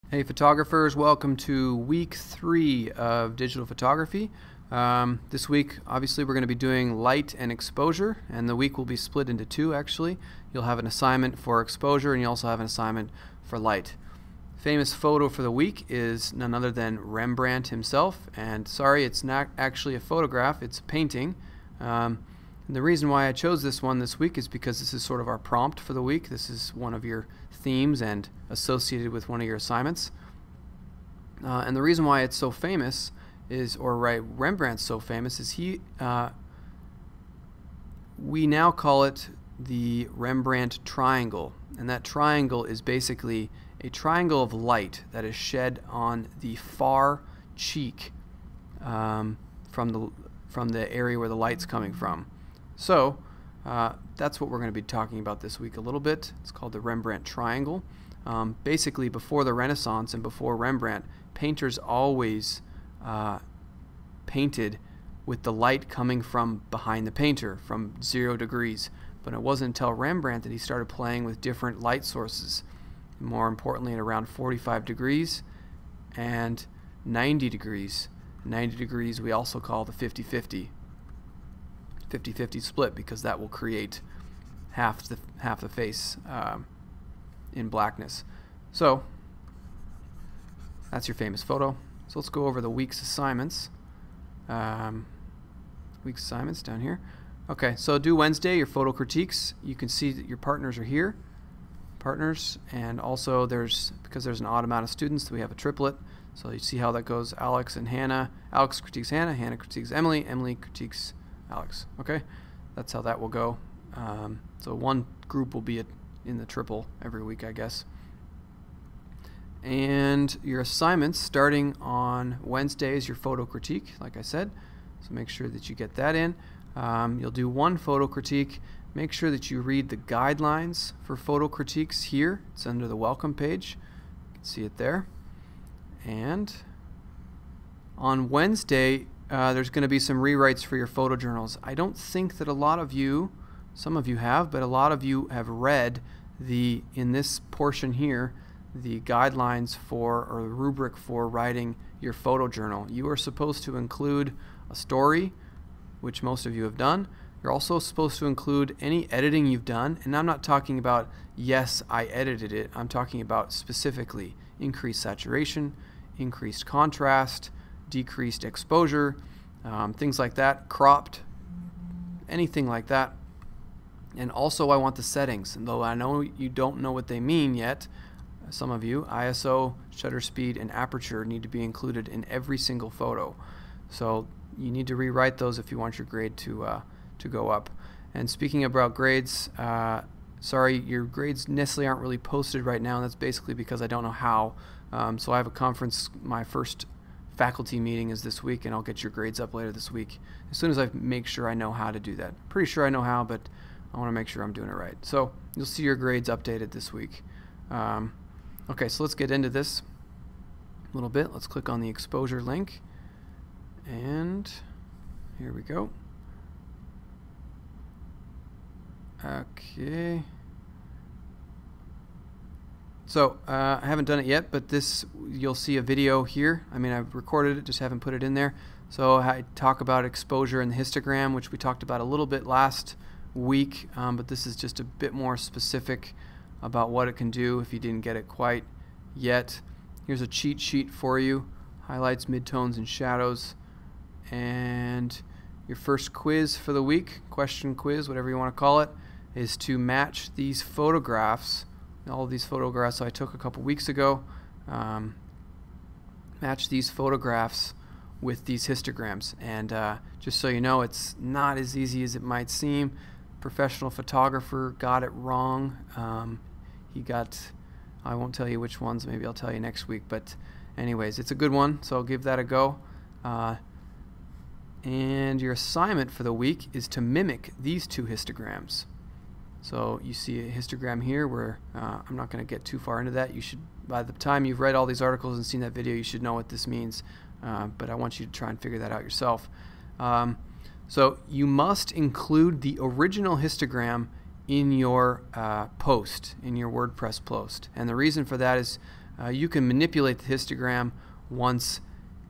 Hey photographers, welcome to week 3 of digital photography. This week obviously we're going to be doing light and exposure, and the week will be split into two actually. You'll have an assignment for exposure and you also have an assignment for light. Famous photo for the week is none other than Rembrandt himself, and sorry, it's not actually a photograph, it's a painting. And the reason why I chose this one this week is because this is sort of our prompt for the week. This is one of your themes and associated with one of your assignments. And the reason why it's so famous is, Rembrandt's so famous is we now call it the Rembrandt triangle. And that triangle is basically a triangle of light that is shed on the far cheek from the area where the light's coming from. So that's what we're going to be talking about this week a little bit. It's called the Rembrandt triangle. Basically, before the Renaissance and before Rembrandt, painters always painted with the light coming from behind the painter, from 0 degrees. But it wasn't until Rembrandt that he started playing with different light sources. More importantly, at around 45 degrees and 90 degrees. 90 degrees we also call the 50-50 split, because that will create half the face in blackness. So that's your famous photo. So let's go over the week's assignments. Week's assignments down here. Okay, so do Wednesday your photo critiques. You can see that your partners are here. Partners, and also because there's an odd amount of students, we have a triplet. So you see how that goes. Alex and Hannah. Alex critiques Hannah. Hannah critiques Emily. Emily critiques Alex. Okay, that's how that will go. So one group will be in the triple every week, I guess. And your assignments starting on Wednesday is your photo critique, like I said. So make sure that you get that in. You'll do one photo critique. Make sure that you read the guidelines for photo critiques here. It's under the welcome page. You can see it there. And on Wednesday, there's going to be some rewrites for your photo journals. I don't think that a lot of you, some of you have, but a lot of you have read in this portion here, the guidelines for, or the rubric for writing your photo journal. You are supposed to include a story, which most of you have done. You're also supposed to include any editing you've done, and I'm not talking about, yes, I edited it. I'm talking about specifically increased saturation, increased contrast, decreased exposure, things like that, cropped, anything like that. And also I want the settings, and though I know you don't know what they mean yet, some of you, ISO, shutter speed, and aperture need to be included in every single photo. So you need to rewrite those if you want your grade to go up. And speaking about grades, sorry, your grades necessarily aren't really posted right now, and that's basically because I don't know how. So I have a conference, my first faculty meeting is this week, and I'll get your grades up later this week as soon as I make sure I know how to do that. Pretty sure I know how, but I want to make sure I'm doing it right. So you'll see your grades updated this week. Okay, so let's get into this a little bit. Let's click on the exposure link, and here we go. Okay. So I haven't done it yet, but you'll see a video here. I mean, I've recorded it, just haven't put it in there. So I talk about exposure and the histogram, which we talked about a little bit last week, but this is just a bit more specific about what it can do if you didn't get it quite yet. Here's a cheat sheet for you. Highlights, midtones, and shadows. And your first quiz for the week, question quiz, whatever you want to call it, is to match these photographs, all of these photographs I took a couple weeks ago, match these photographs with these histograms. And just so you know, it's not as easy as it might seem. Professional photographer got it wrong. I won't tell you which ones, maybe I'll tell you next week, but anyways, it's a good one, so I'll give that a go. And your assignment for the week is to mimic these two histograms. So you see a histogram here where I'm not going to get too far into that. You should, by the time you've read all these articles and seen that video, you should know what this means. But I want you to try and figure that out yourself. So you must include the original histogram in your post, in your WordPress post. And the reason for that is you can manipulate the histogram once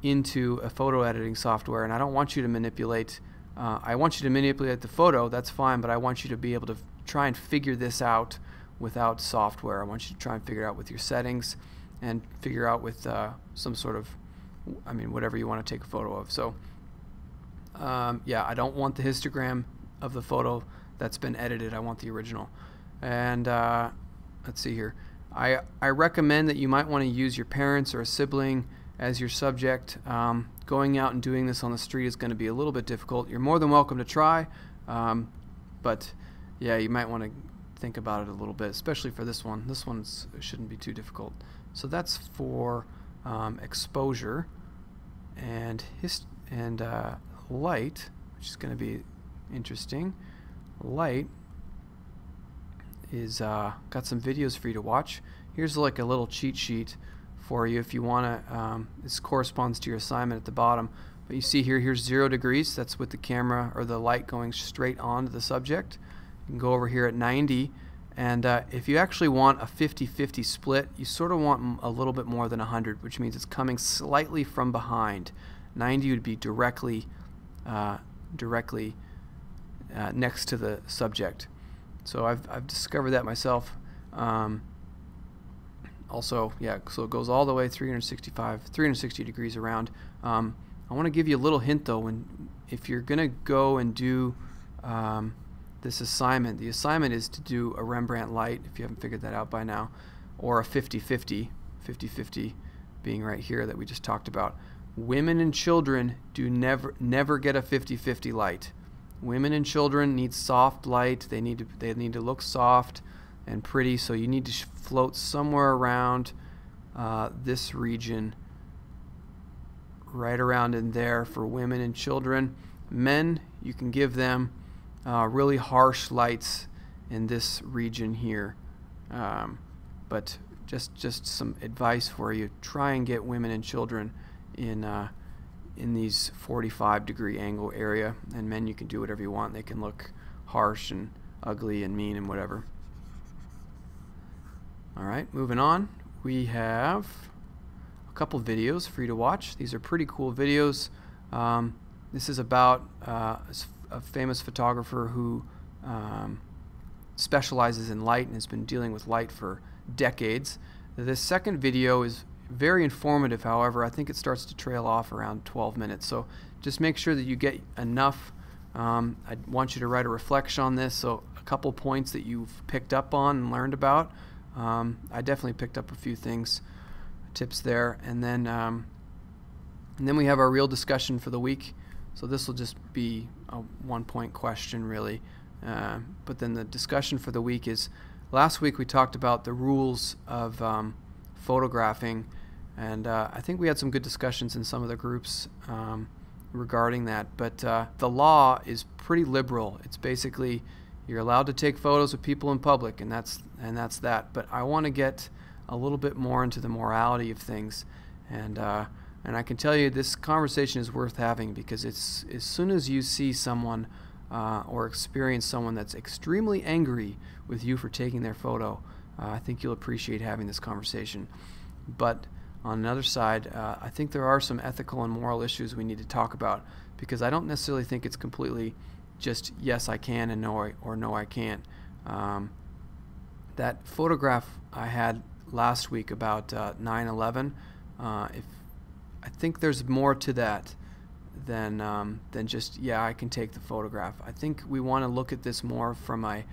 into a photo editing software, and I don't want you to manipulate. I want you to manipulate the photo, that's fine, but I want you to be able to try and figure this out without software. I want you to try and figure it out with your settings and figure out with some sort of, whatever you want to take a photo of. So yeah, I don't want the histogram of the photo that's been edited. I want the original. And let's see here. I recommend that you might want to use your parents or a sibling as your subject. Going out and doing this on the street is going to be a little bit difficult. You're more than welcome to try, but yeah, you might want to think about it a little bit, especially for this one. This one shouldn't be too difficult. So that's for exposure and light, which is going to be interesting. Light is got some videos for you to watch. Here's like a little cheat sheet for you if you want to. This corresponds to your assignment at the bottom, but you see here's 0 degrees. That's with the camera or the light going straight on to the subject. You can go over here at 90, and if you actually want a 50-50 split, you sort of want a little bit more than 100, which means it's coming slightly from behind. 90 would be directly next to the subject. So I've discovered that myself. Also, yeah, so it goes all the way 360 degrees around. I want to give you a little hint though. If you're gonna go and do this assignment, the assignment is to do a Rembrandt light, if you haven't figured that out by now, or a 50-50 being right here that we just talked about. Women and children do never get a 50-50 light. Women and children need soft light. They need to look soft and pretty, so you need to float somewhere around this region, right around in there for women and children. Men, you can give them really harsh lights in this region here, but just some advice for you. Try and get women and children in these 45-degree angle area, and men, you can do whatever you want. They can look harsh and ugly and mean and whatever. Alright, moving on, we have a couple videos for you to watch. These are pretty cool videos. This is about a famous photographer who specializes in light and has been dealing with light for decades. This second video is very informative, however. I think it starts to trail off around 12 minutes, so just make sure that you get enough. I want you to write a reflection on this, so a couple points that you've picked up on and learned about. I definitely picked up a few things, tips there, and then we have our real discussion for the week. So this will just be a one-point question, really. But then the discussion for the week is, last week we talked about the rules of photographing, and I think we had some good discussions in some of the groups regarding that. But the law is pretty liberal. It's basically you're allowed to take photos of people in public, and that's that. But I want to get a little bit more into the morality of things, and I can tell you this conversation is worth having, because it's as soon as you see someone or experience someone that's extremely angry with you for taking their photo, I think you'll appreciate having this conversation. But on another side, I think there are some ethical and moral issues we need to talk about, because I don't necessarily think it's completely just yes I can and no I can't. That photograph I had last week about 9/11, I think there's more to that than just yeah I can take the photograph. I think we want to look at this more from a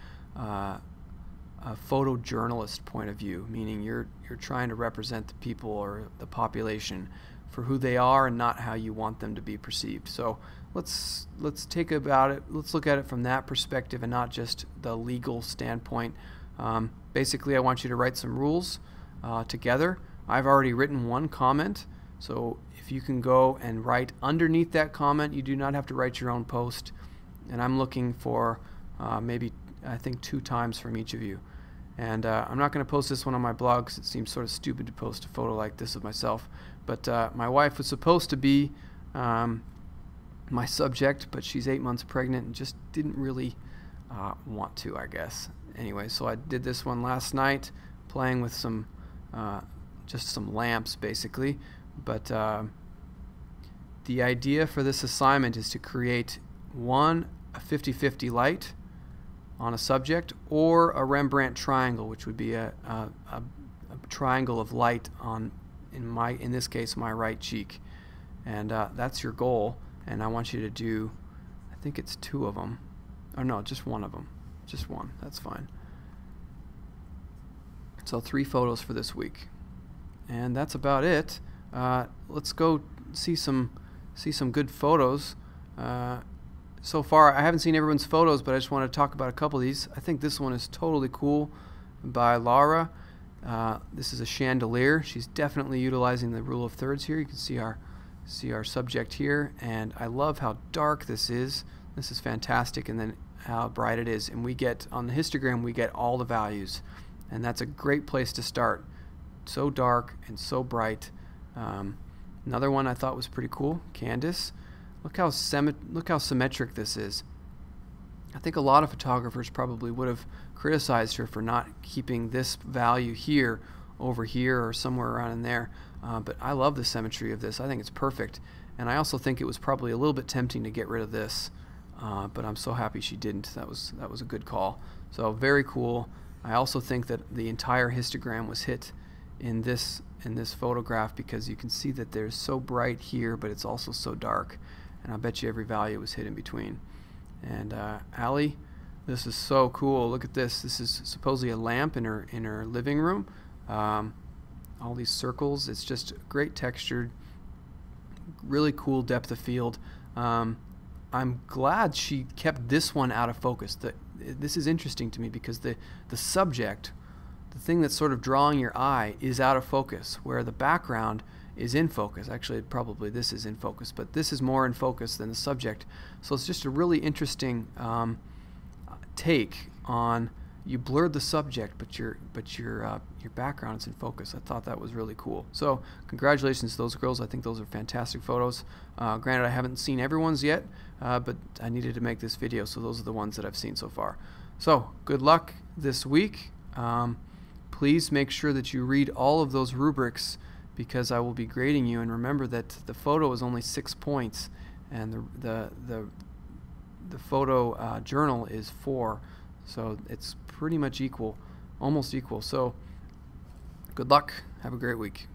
photojournalist point of view, meaning you're trying to represent the people or the population for who they are and not how you want them to be perceived. So let's look at it from that perspective and not just the legal standpoint. Basically, I want you to write some rules together. I've already written one comment, so if you can go and write underneath that comment, you do not have to write your own post, and I'm looking for maybe I think 2 times from each of you. And I'm not going to post this one on my blog because it seems sort of stupid to post a photo like this of myself, but my wife was supposed to be my subject, but she's 8 months pregnant and just didn't really want to, I guess. Anyway, so I did this one last night, playing with some just some lamps basically, but the idea for this assignment is to create a 50-50 light on a subject, or a Rembrandt triangle, which would be a triangle of light on, in this case, my right cheek. And that's your goal, and I want you to do, I think it's 2 of them, or no, just 1 of them, just 1, that's fine. So 3 photos for this week, and that's about it. Let's go see some good photos. So far, I haven't seen everyone's photos, but I just want to talk about a couple of these. I think this one is totally cool, by Laura. This is a chandelier. She's definitely utilizing the rule of thirds here. You can see our subject here, and I love how dark this is. This is fantastic, and then how bright it is. And we get, on the histogram, we get all the values, and that's a great place to start. So dark and so bright. Another one I thought was pretty cool, Candace. Look how symmetric this is. I think a lot of photographers probably would have criticized her for not keeping this value here over here or somewhere around in there. But I love the symmetry of this. I think it's perfect. And I also think it was probably a little bit tempting to get rid of this. But I'm so happy she didn't. That was a good call. So very cool. I also think that the entire histogram was hit in this photograph, because you can see that there's so bright here, but it's also so dark. And I bet you every value was hit in between. And Allie, this is so cool. Look at this. This is supposedly a lamp in her living room. All these circles. It's just great textured, really cool depth of field. I'm glad she kept this one out of focus. This is interesting to me, because the subject, the thing that's sort of drawing your eye, is out of focus, where the background is in focus. Actually, probably this is in focus, but this is more in focus than the subject. So it's just a really interesting take on, you blurred the subject, but your background is in focus. I thought that was really cool. So congratulations to those girls. I think those are fantastic photos. Granted, I haven't seen everyone's yet, but I needed to make this video, so those are the ones that I've seen so far. So good luck this week. Please make sure that you read all of those rubrics, because I will be grading you. And remember that the photo is only 6 points, and the photo journal is 4, so it's pretty much equal, almost equal. So good luck. Have a great week.